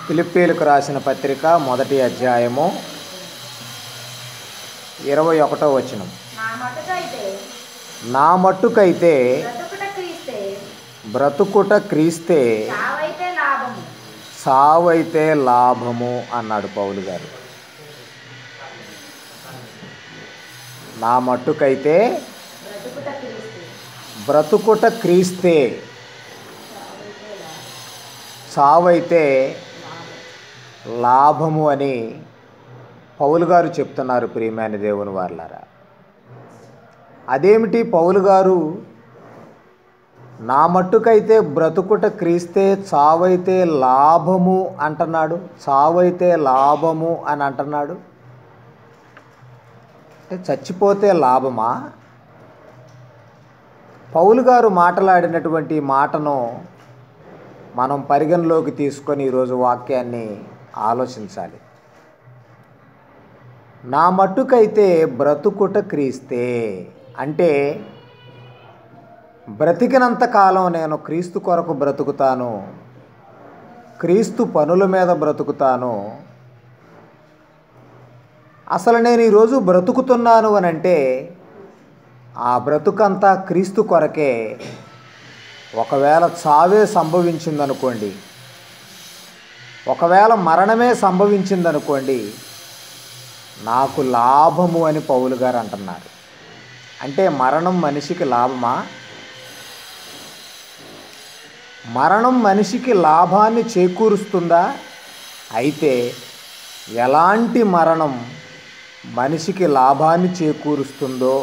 ఫిలిప్పీలకు రాసిన పత్రిక మొదటి అధ్యాయము 21వ వచనం. నా మట్టుకైతే బ్రతుకుట క్రీస్తే సావైతే లాభము అన్నాడు పౌలు గారు. నా మట్టుకైతే బ్రతుకుట క్రీస్తే సావైతే లాభము అని పౌలు గారు చెప్తున్నారు. ప్రియమైన దేవుని వారలారా, అదేమిటి పౌలు గారు నా మట్టుకైతే బ్రతుకుట క్రీస్తే చావైతే లాభము అంటున్నాడు? చావైతే లాభము అని అంటున్నాడు అంటే చచ్చిపోతే లాభమా? పౌలు గారు మాట్లాడినటువంటి మాటను మనం పరిగణలోకి తీసుకొని ఈరోజు వాక్యాన్ని ఆలోచించాలి. నా మట్టుకైతే బ్రతుకుట క్రీస్తే అంటే బ్రతికినంత కాలం నేను క్రీస్తు కొరకు బ్రతుకుతాను, క్రీస్తు పనుల మీద బ్రతుకుతాను. అసలు నేను ఈరోజు బ్రతుకుతున్నాను అని అంటే ఆ బ్రతుకంతా క్రీస్తు కొరకే. ఒకవేళ చావే సంభవించిందనుకోండి, ఒకవేళ మరణమే సంభవించిందనుకోండి, నాకు లాభము అని పౌలు గారు అంటున్నారు. అంటే మరణం మనిషికి లాభమా? మరణం మనిషికి లాభాన్ని చేకూరుస్తుందా? అయితే ఎలాంటి మరణం మనిషికి లాభాన్ని చేకూరుస్తుందో,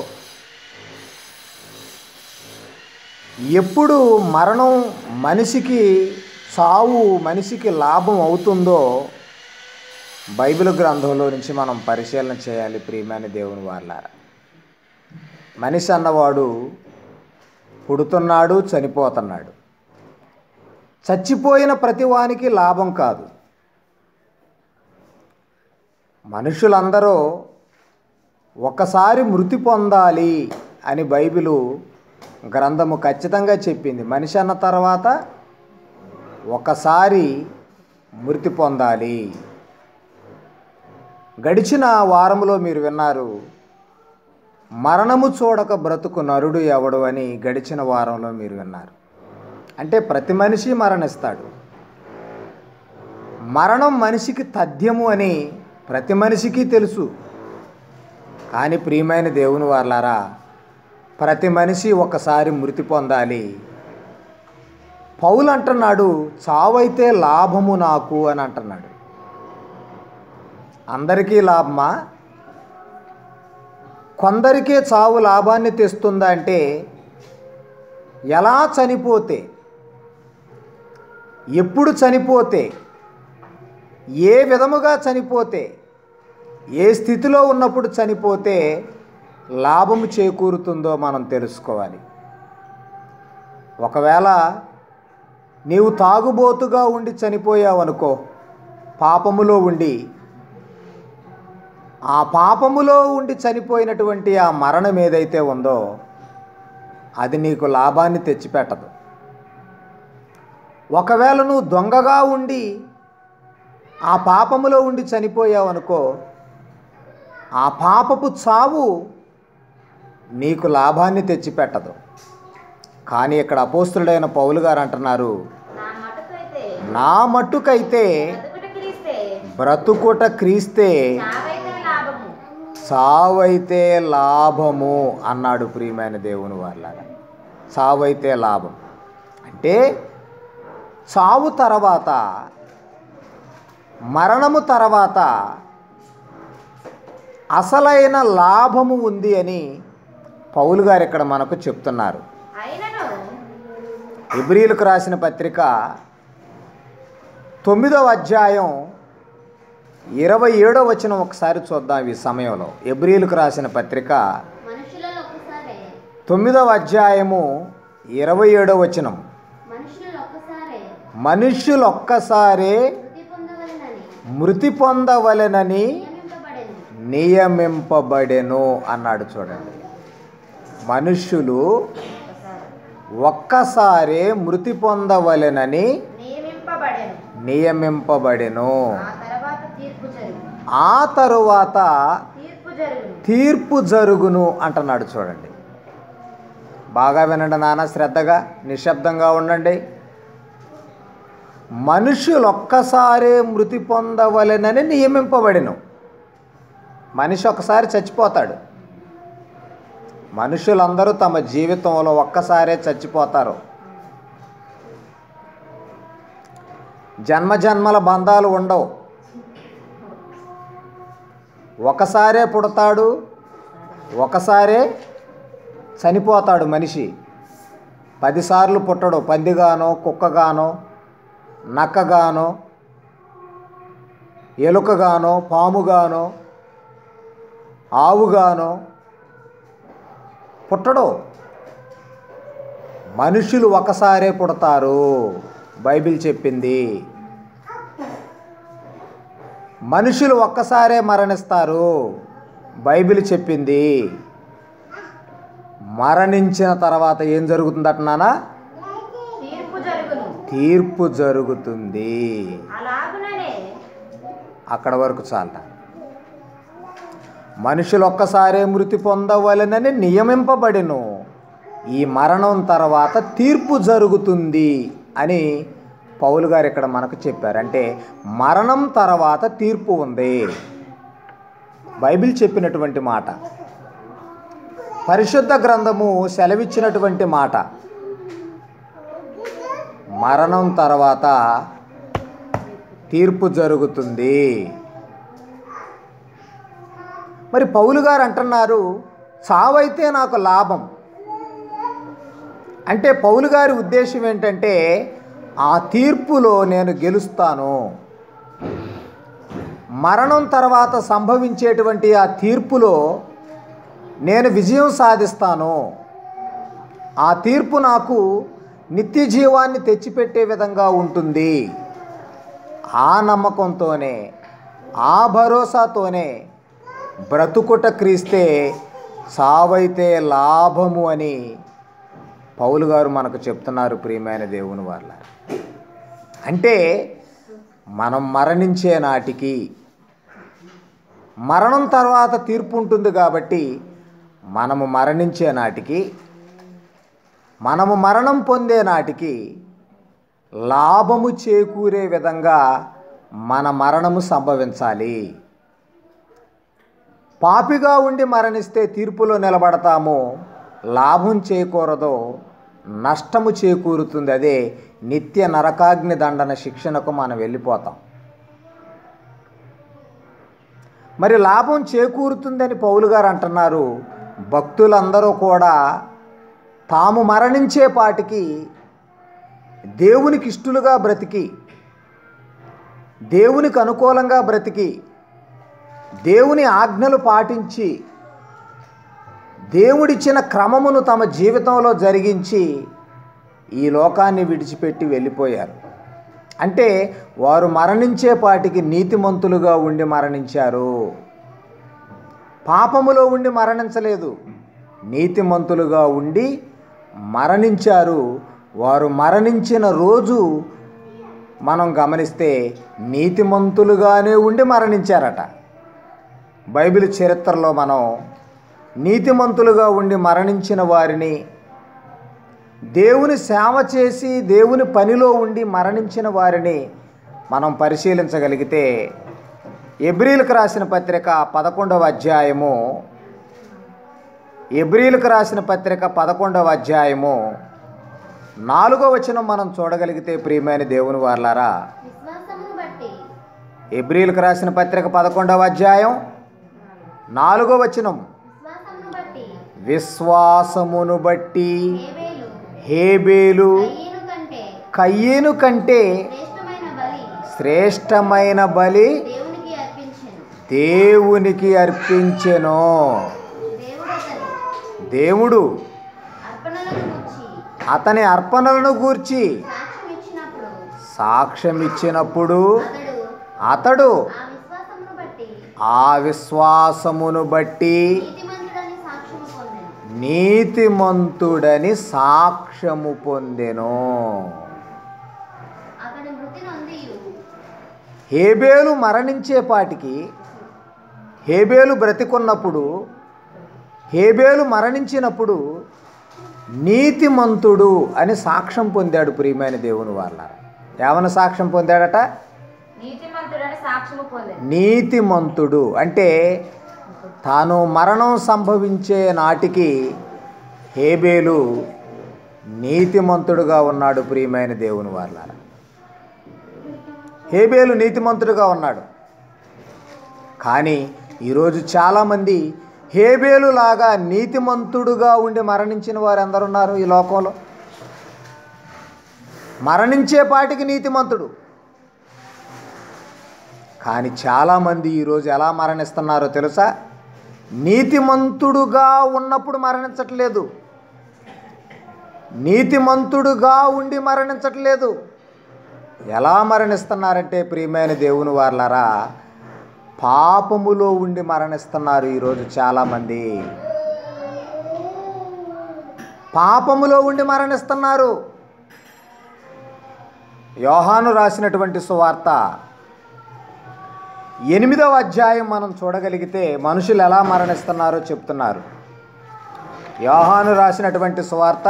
ఎప్పుడు మరణం మనిషికి, చావు మనిషికి లాభం అవుతుందో బైబిల్ గ్రంథంలో నుంచి మనం పరిశీలన చేయాలి. ప్రియమైన దేవుని వారలారా, మనిషి అన్నవాడు పుడుతున్నాడు, చనిపోతున్నాడు. చచ్చిపోయిన ప్రతివానికి లాభం కాదు. మనుషులందరూ ఒకసారి మృతి పొందాలి అని బైబిలు గ్రంథము ఖచ్చితంగా చెప్పింది. మనిషి అన్న తర్వాత ఒకసారి మృతి పొందాలి. గడిచిన వారంలో మీరు విన్నారు, మరణము చూడక బ్రతుకు నరుడు ఎవడు అని గడిచిన వారంలో మీరు విన్నారు. అంటే ప్రతి మనిషి మరణిస్తాడు. మరణం మనిషికి తథ్యము అని ప్రతి మనిషికి తెలుసు. కానీ ప్రియమైన దేవుని వారలారా, ప్రతి మనిషి ఒకసారి మృతి పొందాలి. పౌలు అంటున్నాడు, చావైతే లాభము నాకు అని అంటున్నాడు. అందరికీ లాభమా? కొందరికే చావు లాభాన్ని తెస్తుందా అంటే, ఎలా చనిపోతే, ఎప్పుడు చనిపోతే, ఏ విధముగా చనిపోతే, ఏ స్థితిలో ఉన్నప్పుడు చనిపోతే లాభము చేకూరుతుందో మనం తెలుసుకోవాలి. ఒకవేళ నీవు తాగుబోతుగా ఉండి చనిపోయావనుకో, పాపములో ఉండి, ఆ పాపములో ఉండి చనిపోయినటువంటి ఆ మరణం ఏదైతే ఉందో అది నీకు లాభాన్ని తెచ్చిపెట్టదు. ఒకవేళ నువ్వు దొంగగా ఉండి ఆ పాపములో ఉండి చనిపోయావనుకో, ఆ పాపపు చావు నీకు లాభాన్ని తెచ్చిపెట్టదు. కానీ ఇక్కడ అపోస్తులుడైన పౌలు గారు అంటున్నారు, నా మట్టుకైతే బ్రతుకుట క్రీస్తే సావైతే లాభము అన్నాడు. ప్రియమైన దేవుని వారలారా, సావైతే లాభం అంటే చావు తర్వాత, మరణము తర్వాత అసలైన లాభము ఉంది అని పౌలు గారు ఇక్కడ మనకు చెప్తున్నారు. హెబ్రీయులకు రాసిన పత్రిక 9వ అధ్యాయం 27వ వచనం ఒకసారి చూద్దాం ఈ సమయంలో. హెబ్రీయులకు రాసిన పత్రిక 9వ అధ్యాయము 27వ వచనం. మనుష్యులొక్కసారే మృతి పొందవలెనని నియమింపబడెను అన్నాడు. చూడండి, మనుష్యులు ఒక్కసారే మృతి పొందవలెనని నియమింపబడెను. ఆ తరువాత తీర్పు జరుగును అంటున్నాడు. చూడండి, బాగా వినండి నాన్న, శ్రద్ధగా నిశ్శబ్దంగా ఉండండి. మనుషులు ఒక్కసారే మృతి పొందవలెనని నియమింపబడెను. మనిషి ఒక్కసారి చచ్చిపోతాడు. మనుషులందరూ తమ జీవితంలో ఒక్కసారే చచ్చిపోతారు. జన్మజన్మల బంధాలు ఉండవు. ఒకసారే పుడతాడు, ఒకసారే చనిపోతాడు. మనిషి 10 సార్లు పుట్టడు. పందిగానో, కుక్కగానో, నక్కగానో, ఎలుకగానో, పాముగానో, ఆవుగానో పుట్టడు. మనుషులు ఒకసారే పుడతారు. బైబిల్ చెప్పింది. మనుషులు ఒక్కసారే మరణిస్తారు. బైబిల్ చెప్పింది. మరణించిన తర్వాత ఏం జరుగుతుందట నాన్న? తీర్పు జరుగుతుంది. అక్కడ వరకు చాలట. మనుషులు ఒక్కసారే మృతి పొందవలెనని నియమింపబడెను. ఈ మరణం తర్వాత తీర్పు జరుగుతుంది అని పౌలు గారు ఇక్కడ మనకు చెప్పారు. అంటే మరణం తర్వాత తీర్పు ఉంది. బైబిల్ చెప్పినటువంటి మాట, పరిశుద్ధ గ్రంథము సెలవిచ్చినటువంటి మాట. మరణం తర్వాత తీర్పు జరుగుతుంది. మరి పౌలు గారు అంటున్నారు, చావైతే నాకు లాభం. అంటే పౌలు గారి ఉద్దేశం ఏంటంటే, ఆ తీర్పులో నేను గెలుస్తాను. మరణం తర్వాత సంభవించేటువంటి ఆ తీర్పులో నేను విజయం సాధిస్తాను. ఆ తీర్పు నాకు నిత్య జీవాన్ని తెచ్చిపెట్టే విధంగా ఉంటుంది. ఆ నమ్మకంతోనే, ఆ భరోసాతోనే బ్రతుకుట క్రీస్తే, చావైతే లాభము అని పౌలు గారు మనకు చెప్తున్నారు. ప్రియమైన దేవుని వాళ్ళ, అంటే మనం మరణించే నాటికి, మరణం తర్వాత తీర్పు ఉంటుంది కాబట్టి మనము మరణించే నాటికి, మనము మరణం పొందే నాటికి లాభము చేకూరే విధంగా మన మరణము సంభవించాలి. పాపిగా ఉండి మరణిస్తే తీర్పులో నిలబడతాము, లాభం చేకూరదో నష్టము చేకూరుతుంది. అదే నిత్య నరకాగ్ని దండన శిక్షణకు మనం వెళ్ళిపోతాం. మరి లాభం చేకూరుతుందని పౌలు గారు అంటున్నారు. భక్తులందరూ కూడా తాము మరణించే పాటికి దేవునికి ఇష్టలుగా బ్రతికి, దేవునికి అనుకూలంగా బ్రతికి, దేవుని ఆజ్ఞలు పాటించి, దేవుడిచ్చిన క్రమమును తమ జీవితంలో జరిగించి ఈ లోకాన్ని విడిచిపెట్టి వెళ్ళిపోయారు. అంటే వారు మరణించే పాటికి నీతిమంతులుగా ఉండి మరణించారు. పాపములో ఉండి మరణించలేదు, నీతిమంతులుగా ఉండి మరణించారు. వారు మరణించిన రోజు మనం గమనిస్తే నీతిమంతులుగానే ఉండి మరణించారట. బైబిల్ చరిత్రలో మనం నీతిమంతులుగా ఉండి మరణించిన వారిని, దేవుని సేవ చేసి దేవుని పనిలో ఉండి మరణించిన వారిని మనం పరిశీలించగలిగితే, ఎబ్రీలకు రాసిన పత్రిక 11వ అధ్యాయము, ఎబ్రీలకు రాసిన పత్రిక 11వ అధ్యాయము 4వ వచనం మనం చూడగలిగితే, ప్రియమైన దేవుని వారలారా, ఎబ్రీలకు రాసిన పత్రిక 11వ అధ్యాయం 4వ వచనం, విశ్వాసమును బట్టి హేబేలు కయ్యను కంటే శ్రేష్టమైన బలి దేవునికి అర్పించెను. దేవుడు అతని అర్పణలను గూర్చి సాక్ష్యం ఇచ్చినప్పుడు అతడు ఆ విశ్వాసమును బట్టి నీతిమంతుడని సాక్ష్యము పొందెను. హేబేలు మరణించేపాటికి, హేబేలు బ్రతికున్నప్పుడు, హేబేలు మరణించినప్పుడు నీతిమంతుడు అని సాక్ష్యం పొందాడు ప్రియమైన దేవుని వాళ్ళ. ఏమన్నా సాక్ష్యం పొందాడట? నీతిమంతుడు అంటే తాను మరణం సంభవించే నాటికి హేబేలు నీతిమంతుడుగా ఉన్నాడు ప్రియమైన దేవుని వాళ్ళ. హేబేలు నీతిమంతుడుగా ఉన్నాడు. కానీ ఈరోజు చాలామంది హేబేలు లాగా నీతిమంతుడుగా ఉండి మరణించిన వారు ఎందరున్నారు ఈ లోకంలో? మరణించేపాటికి నీతిమంతుడు, కానీ చాలామంది ఈరోజు ఎలా మరణిస్తున్నారో తెలుసా? నీతిమంతుడుగా ఉన్నప్పుడు మరణించట్లేదు, నీతిమంతుడుగా ఉండి మరణించట్లేదు. ఎలా మరణిస్తున్నారంటే ప్రియమైన దేవుని వారలారా, పాపములో ఉండి మరణిస్తున్నారు ఈరోజు చాలామంది. పాపములో ఉండి మరణిస్తున్నారు. యోహాను రాసినటువంటి సువార్త 8వ అధ్యాయం మనం చూడగలిగితే మనుషులు ఎలా మరణిస్తున్నారో చెప్తున్నారు. యోహాను రాసినటువంటి సువార్త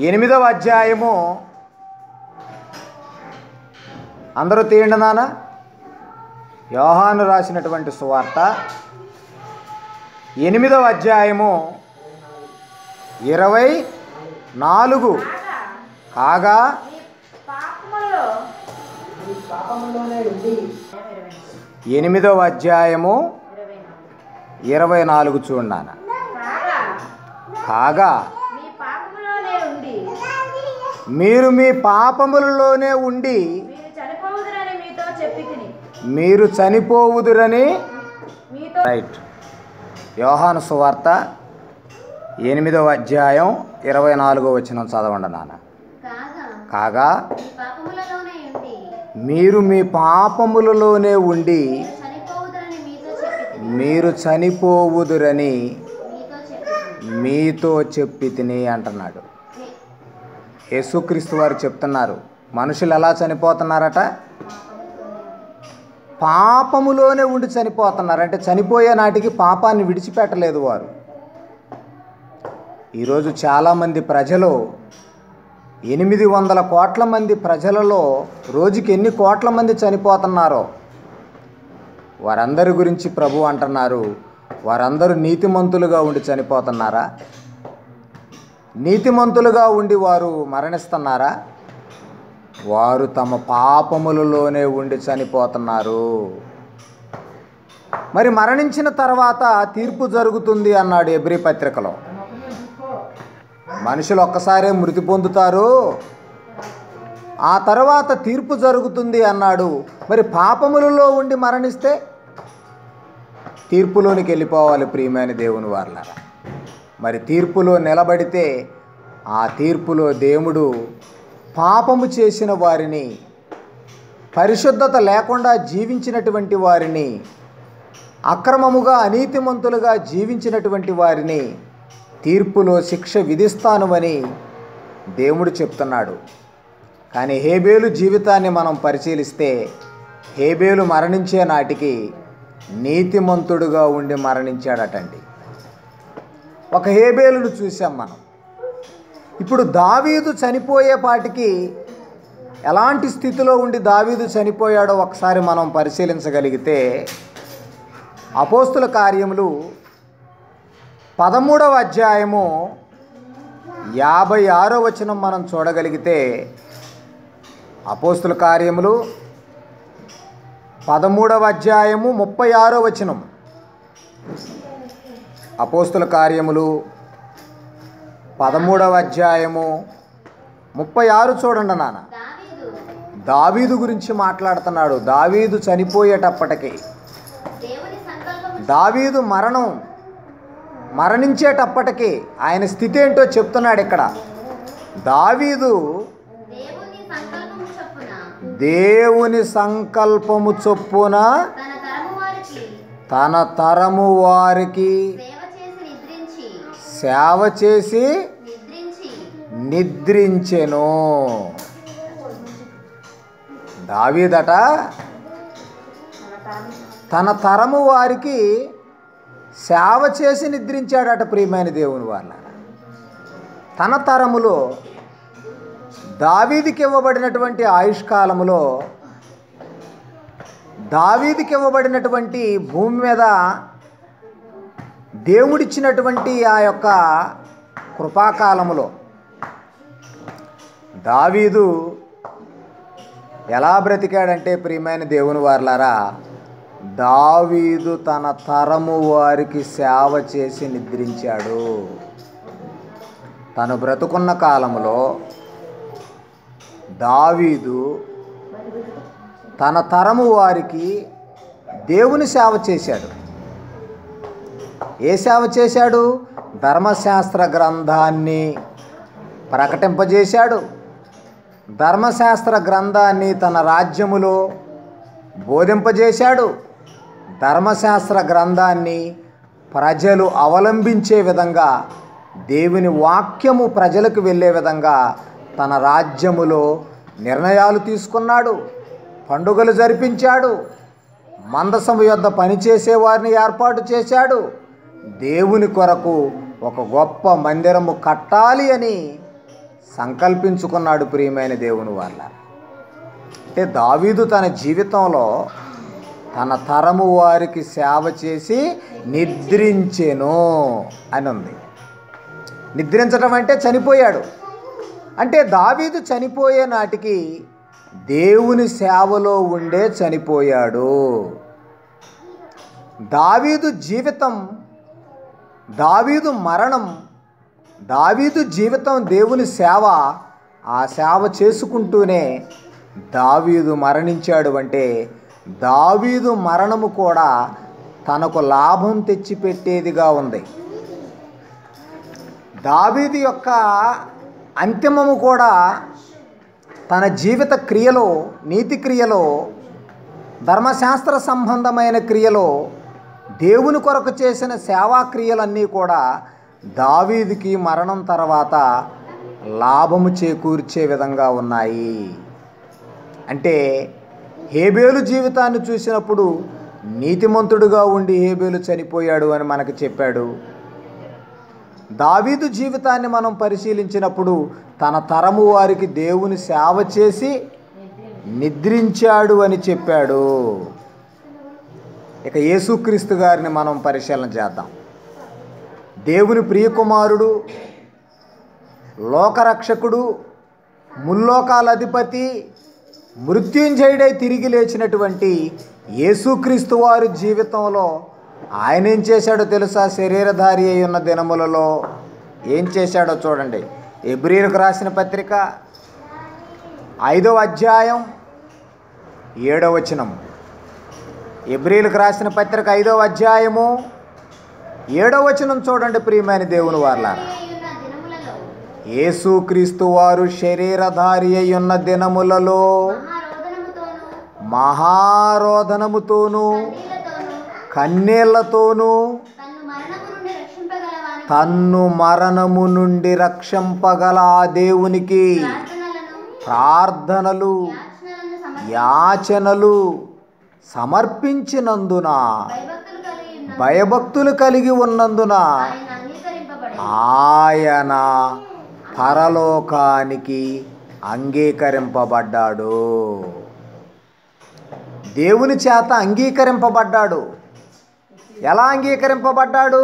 8వ అధ్యాయము, అందరూ తీయండి నాన్న. యోహాను రాసినటువంటి సువార్త 8వ అధ్యాయము 24. కాగా 8వ అధ్యాయము 24 చూడండి. కాగా మీరు మీ పాపములలోనే ఉండి మీరు చనిపోవుదురని. రైట్. యోహాను సువార్త 8వ అధ్యాయం 24వ వచనం చదవండి నాన్న. కాగా మీరు మీ పాపములలోనే ఉండి మీరు చనిపోవుదురని మీతో చెప్పి తిని అంటున్నాడు. యేసుక్రీస్తు వారు చెప్తున్నారు, మనుషులు ఎలా చనిపోతున్నారట? పాపములోనే ఉండి చనిపోతున్నారు. అంటే చనిపోయే నాటికి పాపాన్ని విడిచిపెట్టలేదు వారు. ఈరోజు చాలామంది ప్రజలు, 800 కోట్ల మంది ప్రజలలో రోజుకి ఎన్ని కోట్ల మంది చనిపోతున్నారో వారందరి గురించి ప్రభు అంటున్నారు, వారందరూ నీతిమంతులుగా ఉండి చనిపోతున్నారా? నీతిమంతులుగా ఉండి వారు మరణిస్తున్నారా? వారు తమ పాపములలోనే ఉండి చనిపోతున్నారు. మరి మరణించిన తర్వాత తీర్పు జరుగుతుంది అన్నాడు హెబ్రీ పత్రికలో. మనుషులు ఒక్కసారే మృతి పొందుతారు, ఆ తర్వాత తీర్పు జరుగుతుంది అన్నాడు. మరి పాపములలో ఉండి మరణిస్తే తీర్పులోనికి వెళ్ళిపోవాలి ప్రియమైన దేవుని వారలారా. మరి తీర్పులో నిలబడితే ఆ తీర్పులో దేవుడు పాపము చేసిన వారిని, పరిశుద్ధత లేకుండా జీవించినటువంటి వారిని, అక్రమముగా అనీతిమంతులుగా జీవించినటువంటి వారిని తీర్పులో శిక్ష విధిస్తానువని దేవుడు చెప్తున్నాడు. కానీ హేబేలు జీవితాన్ని మనం పరిశీలిస్తే హేబేలు మరణించే నాటికి నీతిమంతుడుగా ఉండి మరణించాడటండి. ఒక హేబేలును చూసాం మనం. ఇప్పుడు దావీదు చనిపోయేపాటికి ఎలాంటి స్థితిలో ఉండి దావీదు చనిపోయాడో ఒకసారి మనం పరిశీలించగలిగితే అపోస్తుల కార్యములు 13వ అధ్యాయము 56వ వచనం మనం చూడగలిగితే, అపోస్తుల కార్యములు 13వ అధ్యాయము 36వ వచనం. అపోస్తుల కార్యములు 13వ అధ్యాయము 36 చూడండి నాన్న. దావీదు గురించి మాట్లాడుతున్నాడు. దావీదు చనిపోయేటప్పటికి, దావీదు మరణించేటప్పటికి ఆయన స్థితి ఏంటో చెప్తున్నాడు ఇక్కడ. దావీదు దేవుని సంకల్పము చొప్పున తన తరము వారికి సేవ చేసి నిద్రించెను. దావీదట తన తరము వారికి సేవ చేసి నిద్రించాడట. ప్రియమైన దేవుని వాళ్ళ, తన తరములో దావీదుకి ఇవ్వబడినటువంటి ఆయుష్కాలములో, దావీదుకి ఇవ్వబడినటువంటి భూమి మీద దేవుడిచ్చినటువంటి ఆ యొక్క కృపాకాలములో దావీదు ఎలా బ్రతికాడంటే, ప్రియమైన దేవుని వారలారా, దావీదు తన తరము వారికి సేవ చేసి నిద్రించాడు. తను బ్రతుకున్న కాలంలో దావీదు తన తరము వారికి దేవుని సేవ చేశాడు. ఏ సేవ చేశాడు? ధర్మశాస్త్ర గ్రంథాన్ని ప్రకటింపజేశాడు. ధర్మశాస్త్ర గ్రంథాన్ని తన రాజ్యములో బోధింపజేశాడు. ధర్మశాస్త్ర గ్రంథాన్ని ప్రజలు అవలంబించే విధంగా, దేవుని వాక్యము ప్రజలకు వెళ్ళే విధంగా తన రాజ్యములో నిర్ణయాలు తీసుకున్నాడు. పండుగలు జరిపించాడు. మందసము యొద్ద పనిచేసే వారిని ఏర్పాటు చేశాడు. దేవుని కొరకు ఒక గొప్ప మందిరము కట్టాలి అని సంకల్పించుకున్నాడు. ప్రియమైన దేవుని వాళ్ళ, అంటే దావీదు తన జీవితంలో తన తరము వారికి సేవ చేసి నిద్రించెను అని ఉంది. నిద్రించడం అంటే చనిపోయాడు. అంటే దావీదు చనిపోయే నాటికి దేవుని సేవలో ఉండే చనిపోయాడు. దావీదు జీవితం, దావీదు మరణం, దావీదు జీవితం దేవుని సేవ. ఆ సేవ చేసుకుంటూనే దావీదు మరణించాడు. అంటే దావీదు మరణము కూడా తనకు లాభం తెచ్చిపెట్టేదిగా ఉంది. దావీదు యొక్క అంతిమము కూడా తన జీవిత క్రియలో, నీతి క్రియలో, ధర్మశాస్త్ర సంబంధమైన క్రియలో, దేవుని కొరకు చేసిన సేవా క్రియలన్నీ కూడా దావీదుకి మరణం తర్వాత లాభము చేకూర్చే విధంగా ఉన్నాయి. అంటే హేబేలు జీవితాన్ని చూసినప్పుడు నీతిమంతుడుగా ఉండి హేబేలు చనిపోయాడు అని మనకు చెప్పాడు. దావీదు జీవితాన్ని మనం పరిశీలించినప్పుడు తన తరము వారికి దేవుని సేవ చేసి నిద్రించాడు అని చెప్పాడు. ఇక యేసుక్రీస్తు గారిని మనం పరిశీలన చేద్దాం. దేవుని ప్రియకుమారుడు, లోకరక్షకుడు, ముల్లోకాల అధిపతి, మృత్యుంజయుడై తిరిగి లేచినటువంటి యేసుక్రీస్తు వారి జీవితంలో ఆయన ఏం చేశాడో తెలుసా? శరీరధారి అయి ఉన్న దినములలో ఏం చేశాడో చూడండి. హెబ్రీయులకు రాసిన పత్రిక 5వ అధ్యాయం 7వ వచనం. హెబ్రీయులకు రాసిన పత్రిక 5వ అధ్యాయము 7వ వచనం చూడండి. ప్రియమైన దేవుని వారలారా, యేసుక్రీస్తు వారు శరీరధారి అయి ఉన్న దినములలో మహారోదనముతోనూ కన్నీళ్లతోనూ తన్ను మరణము నుండి రక్షింపగల ఆ దేవునికి ప్రార్థనలు, యాచనలు సమర్పించినందున, భయభక్తులు కలిగి ఉన్నందున ఆయన పరలోకానికి అంగీకరింపబడ్డాడు. దేవుని చేత అంగీకరింపబడ్డాడు. ఎలా అంగీకరింపబడ్డాడు?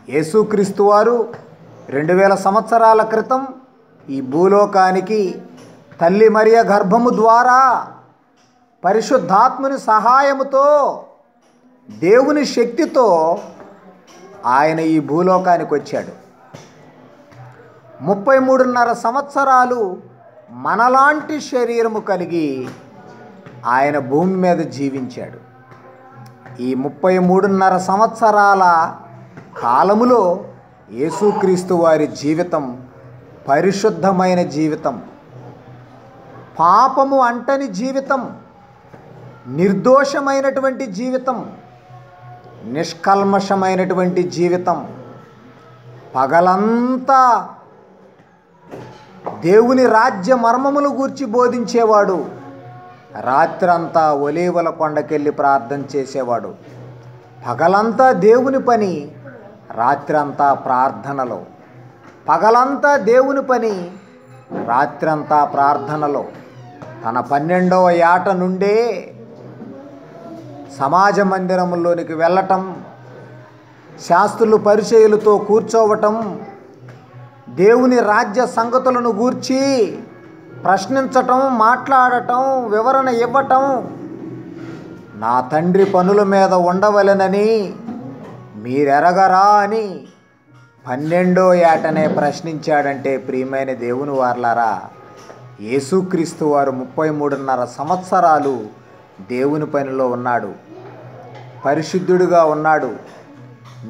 యేసుక్రీస్తు వారు 2000 సంవత్సరాల క్రితం ఈ భూలోకానికి తల్లి మరియ గర్భము ద్వారా పరిశుద్ధాత్మని సహాయముతో, దేవుని శక్తితో ఆయన ఈ భూలోకానికి వచ్చాడు. 33.5 సంవత్సరాలు మనలాంటి శరీరము కలిగి ఆయన భూమి మీద జీవించాడు. ఈ 33.5 సంవత్సరాల కాలములో యేసుక్రీస్తు వారి జీవితం పరిశుద్ధమైన జీవితం, పాపము అంటని జీవితం, నిర్దోషమైనటువంటి జీవితం, నిష్కల్మషమైనటువంటి జీవితం. పగలంతా దేవుని రాజ్య మర్మములు గూర్చి బోధించేవాడు. రాత్రంతా ఒలీవల కొండకెళ్ళి ప్రార్థన చేసేవాడు. పగలంతా దేవుని పని, రాత్రంతా ప్రార్థనలో. పగలంతా దేవుని పని, రాత్రంతా ప్రార్థనలో. తన 12వ ఏట నుండే సమాజ మందిరంలోనికి వెళ్ళటం, శాస్త్రులు పరిచయులతో కూర్చోవటం, దేవుని రాజ్య సంగతులను గూర్చి ప్రశ్నించటం, మాట్లాడటం, వివరణ ఇవ్వటం. నా తండ్రి పనుల మీద ఉండవలెనని మీరెరగరా అని 12వ ఏటనే ప్రశ్నించాడంటే ప్రియమైన దేవుని వారలారా, యేసుక్రీస్తు వారు 33.5 సంవత్సరాలు దేవుని పనిలో ఉన్నాడు. పరిశుద్ధుడిగా ఉన్నాడు,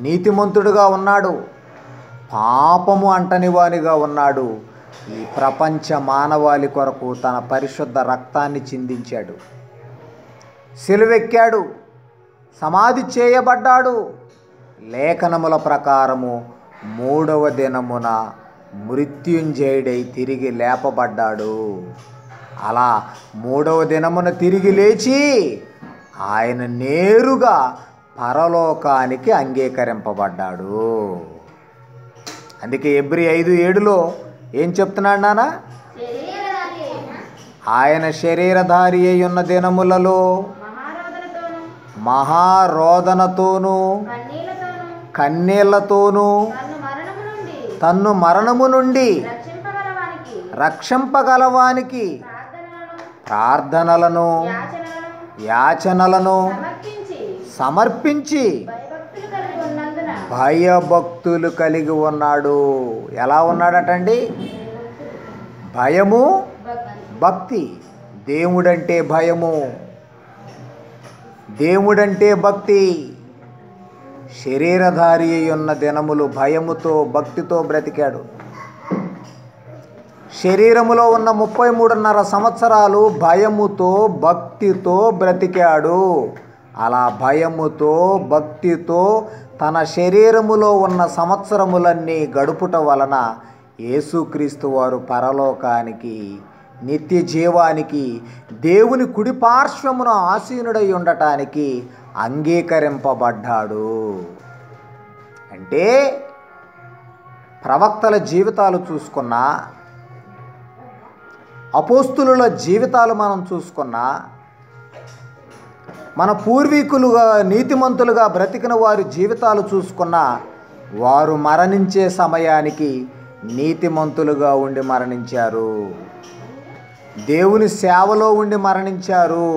నీతిమంతుడుగా ఉన్నాడు, పాపము అంటనివానిగా ఉన్నాడు. ఈ ప్రపంచ మానవాళి కొరకు తన పరిశుద్ధ రక్తాన్ని చిందించాడు. సిలువెక్కాడు, సమాధి చేయబడ్డాడు. లేఖనముల ప్రకారము 3వ దినమున మృత్యుంజయుడై తిరిగి లేపబడ్డాడు. అలా 3వ దినమున తిరిగి లేచి ఆయన నేరుగా పరలోకానికి అంగీకరింపబడ్డాడు. అందుకే హెబ్రీ 5:7లో ఏం చెప్తున్నాడు నాన్న? ఆయన శరీరధారి అయి ఉన్న దినములలో మహారోదనతోనూ కన్నీళ్లతోనూ తన్ను మరణము నుండి రక్షింపగలవానికి ప్రార్థనలను యాచనలను సమర్పించి భయభక్తులు కలిగి ఉన్నాడు. ఎలా ఉన్నాడటండి? భయము, భక్తి. దేవుడంటే భయము, దేవుడంటే భక్తి. శరీరధారి అయి ఉన్న దినములు భయముతో, భక్తితో బ్రతికాడు. శరీరములో ఉన్న 33.5 సంవత్సరాలు భయముతో, భక్తితో బ్రతికాడు. అలా భయముతో, భక్తితో తన శరీరములో ఉన్న సంవత్సరములన్నీ గడుపుట వలన యేసుక్రీస్తు వారు పరలోకానికి, నిత్య జీవానికి, దేవుని కుడి పార్శ్వమున ఆసీనుడై ఉండటానికి అంగీకరింపబడ్డాడు. అంటే ప్రవక్తల జీవితాలు చూసుకున్నా, అపోస్తులుల జీవితాలు మనం చూసుకున్నా, మన పూర్వీకులుగా నీతిమంతులుగా బ్రతికిన వారి జీవితాలు చూసుకున్నా, వారు మరణించే సమయానికి నీతిమంతులుగా ఉండి మరణించారు. దేవుని సేవలో ఉండి మరణించారు.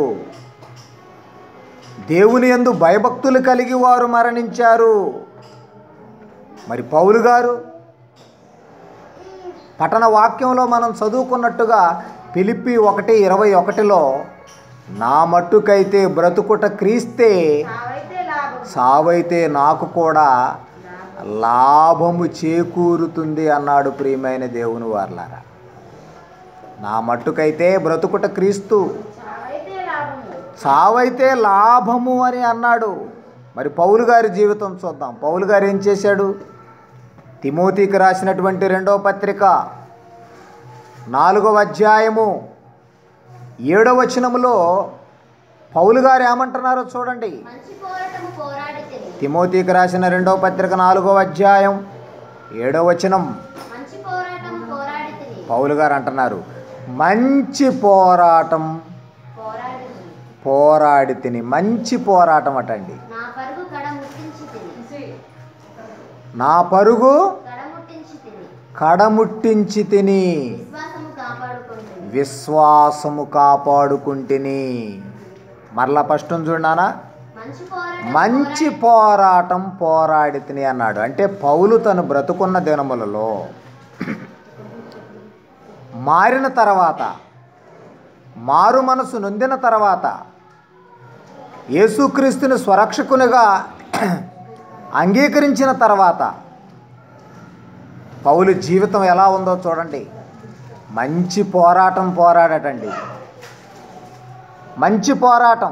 దేవుని యందు భయభక్తులు కలిగి వారు మరణించారు. మరి పౌలు గారు పఠన వాక్యంలో మనం చదువుకున్నట్టుగా ఫిలిప్పీ 1:21లో నా మట్టుకైతే బ్రతుకుట క్రీస్తే, సావైతే నాకు కూడా లాభము చేకూరుతుంది అన్నాడు. ప్రియమైన దేవుని వారలారా, నా మట్టుకైతే బ్రతుకుట క్రీస్తు, సావైతే లాభము అని అన్నాడు. మరి పౌలు గారి జీవితం చూద్దాం. పౌలు గారు ఏం చేశాడు? తిమోతికి రాసినటువంటి 2వ పత్రిక 4వ అధ్యాయము 7వ వచనములో పౌలు గారు ఏమంటున్నారో చూడండి. తిమోతికి రాసిన 2వ పత్రిక 4వ అధ్యాయం 7వ వచనం పౌలు గారు అంటున్నారు, మంచి పోరాటం పోరాడి తిని. మంచి పోరాటం అటండి. నా పరుగు కడముట్టించి తిని, విశ్వాసము కాపాడుకుంటుని. మరలా ఫస్ట్ చూడనా, మంచి పోరాటం పోరాడి తిని అన్నాడు. అంటే పౌలు తను బ్రతుకున్న దినములలో మారిన తర్వాత, మారు మనసు నొందిన తర్వాత, యేసుక్రీస్తుని స్వరక్షకునిగా అంగీకరించిన తర్వాత పౌలు జీవితం ఎలా ఉందో చూడండి. మంచి పోరాటం పోరాడటండి. మంచి పోరాటం.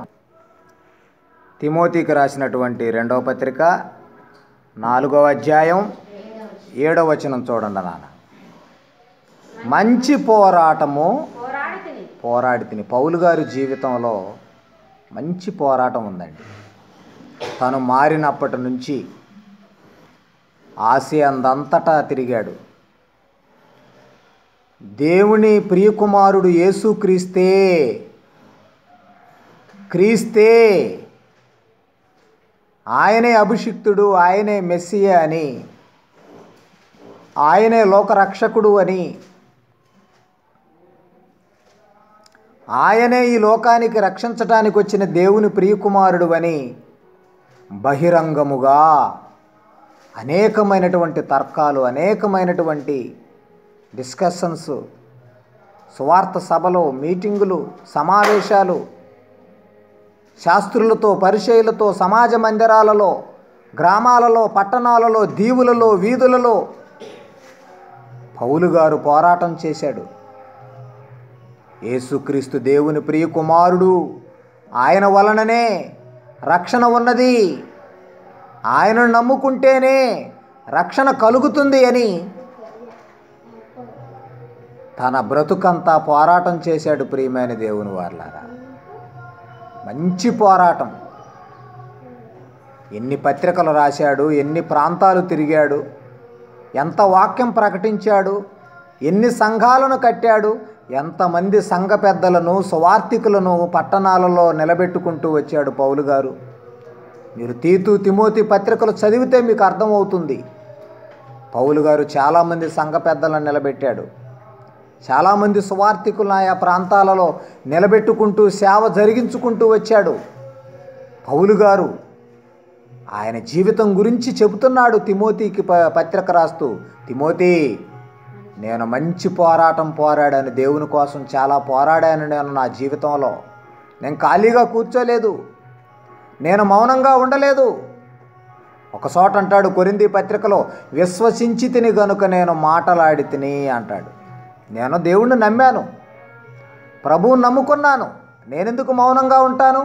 తిమోతికి రాసినటువంటి 2వ పత్రిక 4వ అధ్యాయం 7వ వచనం చూడండి నాన్న. మంచి పోరాటము పోరాడి తిని. పౌలు గారి జీవితంలో మంచి పోరాటం ఉందండి. తను మారినప్పటి నుంచి ఆసియా అందంతటా తిరిగాడు. దేవుని ప్రియకుమారుడు యేసుక్రీస్తే క్రీస్తే ఆయనే అభిషిక్తుడు, ఆయనే మెస్సియా అని, ఆయనే లోకరక్షకుడు అని, ఆయనే ఈ లోకానికి రక్షించటానికి వచ్చిన దేవుని ప్రియకుమారుడు అని బహిరంగముగా అనేకమైనటువంటి తర్కాలు, అనేకమైనటువంటి డిస్కషన్స్, సువార్త సభలు, మీటింగులు, సమావేశాలు, శాస్త్రులతో, పరిచయులతో, సమాజ మందిరాలలో, గ్రామాలలో, పట్టణాలలో, దీవులలో, వీధులలో పౌలు గారు పోరాటం చేశాడు. యేసుక్రీస్తు దేవుని ప్రియకుమారుడు, ఆయన వలననే రక్షణ ఉన్నది, ఆయనను నమ్ముకుంటేనే రక్షణ కలుగుతుంది అని తన బ్రతుకంతా పోరాటం చేశాడు. ప్రియమైన దేవుని వారలారా, మంచి పోరాటం. ఎన్ని పత్రికలు రాశాడు, ఎన్ని ప్రాంతాలు తిరిగాడు, ఎంత వాక్యం ప్రకటించాడు, ఎన్ని సంఘాలను కట్టాడు, ఎంతమంది సంఘ పెద్దలను, సువార్థికులను పట్టణాలలో నిలబెట్టుకుంటూ వచ్చాడు పౌలు గారు. మీరు తీతు, తిమోతి పత్రికలు చదివితే మీకు అర్థమవుతుంది. పౌలు గారు చాలామంది సంఘ పెద్దలను నిలబెట్టాడు. చాలామంది సువార్థికులను ఆయా ప్రాంతాలలో నిలబెట్టుకుంటూ సేవ జరిగించుకుంటూ వచ్చాడు పౌలు గారు. ఆయన జీవితం గురించి చెబుతున్నాడు తిమోతికి పత్రిక రాస్తూ, తిమోతి, నేను మంచి పోరాటం పోరాడాను, దేవుని కోసం చాలా పోరాడాను నేను నా జీవితంలో. నేను ఖాళీగా కూర్చోలేదు, నేను మౌనంగా ఉండలేదు. ఒక చోట అంటాడు కొరింథీ పత్రికలో, విశ్వసించి తిని గనుక నేను మాటలాడి తిని అంటాడు. నేను దేవుణ్ణి నమ్మాను, ప్రభువుని నమ్ముకున్నాను, నేనెందుకు మౌనంగా ఉంటాను,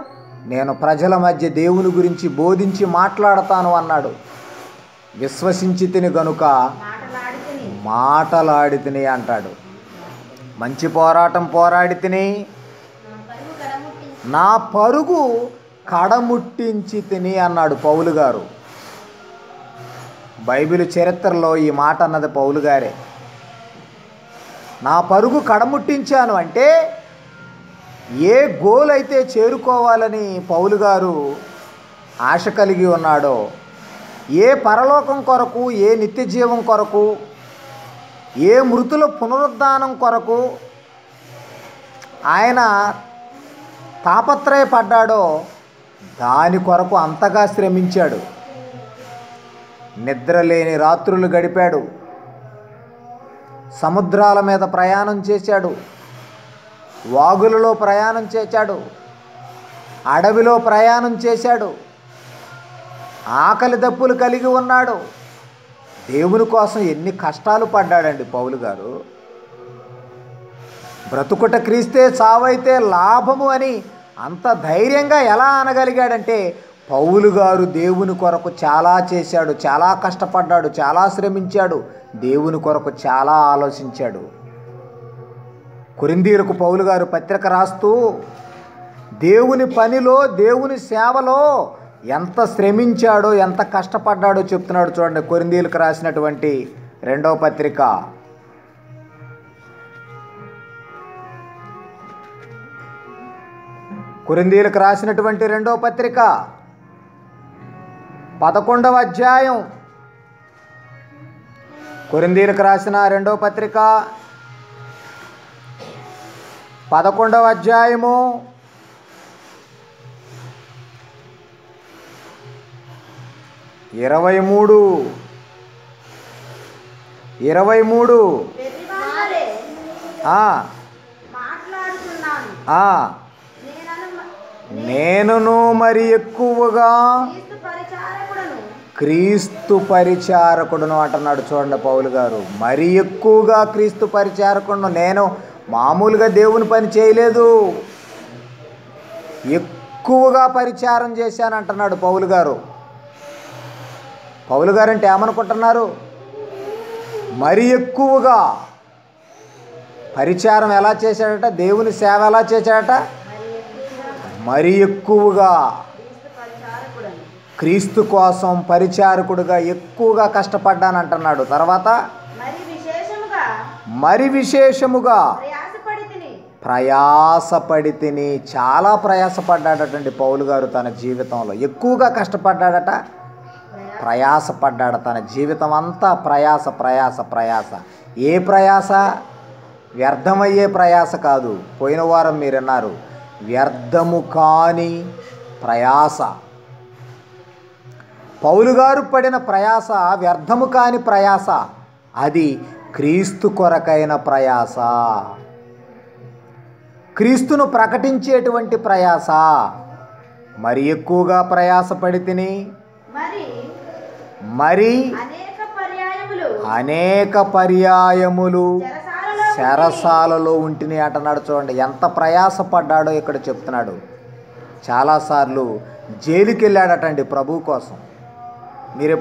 నేను ప్రజల మధ్య దేవుని గురించి బోధించి మాట్లాడతాను అన్నాడు. విశ్వసించి తిని గనుక మాటలాడి తిని అంటాడు. మంచి పోరాటం పోరాడి తిని నా పరుగు కడముట్టించి తిని అన్నాడు పౌలు గారు. బైబిల్ చరిత్రలో ఈ మాట అన్నది పౌలు గారే. నా పరుగు కడముట్టించాను అంటే ఏ గోల్ అయితే చేరుకోవాలని పౌలు గారు ఆశ కలిగి ఉన్నాడో, ఏ పరలోకం కొరకు, ఏ నిత్య జీవం కొరకు, ఏ మృతుల పునరుద్ధానం కొరకు ఆయన తాపత్రయపడ్డాడో దాని కొరకు అంతగా శ్రమించాడు. నిద్రలేని రాత్రులు గడిపాడు, సముద్రాల మీద ప్రయాణం చేశాడు, వాగులలో ప్రయాణం చేశాడు, అడవిలో ప్రయాణం చేశాడు, ఆకలి దప్పులు కలిగి ఉన్నాడు. దేవుని కోసం ఎన్ని కష్టాలు పడ్డాడండి పౌలు గారు. బ్రతుకుట క్రీస్తే, చావైతే లాభము అని అంత ధైర్యంగా ఎలా అనగలిగాడంటే పౌలు గారు దేవుని కొరకు చాలా చేశాడు, చాలా కష్టపడ్డాడు, చాలా శ్రమించాడు, దేవుని కొరకు చాలా ఆలోచించాడు. కొరింథీయులకు పౌలు గారు పత్రిక రాస్తూ దేవుని పనిలో, దేవుని సేవలో ఎంత శ్రమించాడో, ఎంత కష్టపడ్డాడో చెప్తున్నాడు. చూడండి, కొరింథీయులకు రాసినటువంటి 2వ పత్రిక కొరింథీయులకు రాసినటువంటి 2వ పత్రిక 11వ అధ్యాయం. కొరింథీయులకు రాసిన 2వ పత్రిక 11వ అధ్యాయము 23 నేనును మరి ఎక్కువగా క్రీస్తు పరిచారకుడును అంటున్నాడు. చూడండి పౌలు గారు, మరి ఎక్కువగా క్రీస్తు పరిచారకుడును. నేను మామూలుగా దేవుని పని చేయలేదు, ఎక్కువగా పరిచారం చేశానంటున్నాడు పౌలు గారు. పౌలు గారు అంటే ఏమనుకుంటున్నారు? మరి ఎక్కువగా పరిచారం ఎలా చేశాడట? దేవుని సేవ ఎలా చేశాడట? మరి ఎక్కువగా క్రీస్తు కోసం పరిచారకుడుగా ఎక్కువగా కష్టపడ్డానంటున్నాడు. తర్వాత మరి విశేషముగా ప్రయాసపడి తిని, చాలా ప్రయాసపడ్డాడటండి పౌలు గారు తన జీవితంలో. ఎక్కువగా కష్టపడ్డాడట, ప్రయాసపడ్డాడు. తన జీవితం అంతా ప్రయాస ప్రయాస ప్రయాస. ఏ ప్రయాస? వ్యర్థమయ్యే ప్రయాస కాదు. పోయిన వారం మీరు అన్నారు, వ్యర్థము కాని ప్రయాస. పౌలు గారు పడిన ప్రయాస వ్యర్థము కాని ప్రయాస. అది క్రీస్తు కొరకైన ప్రయాస, క్రీస్తును ప్రకటించేటువంటి ప్రయాస. మరి ఎక్కువగా ప్రయాసపడి తిని మరి అనేక పర్యాయములు చెరసాలలో ఉంటిని అంటున్నాడు. చూడండి ఎంత ప్రయాసపడ్డాడో ఇక్కడ చెప్తున్నాడు. చాలాసార్లు జైలుకి వెళ్ళాడటండి ప్రభు కోసం. మీరు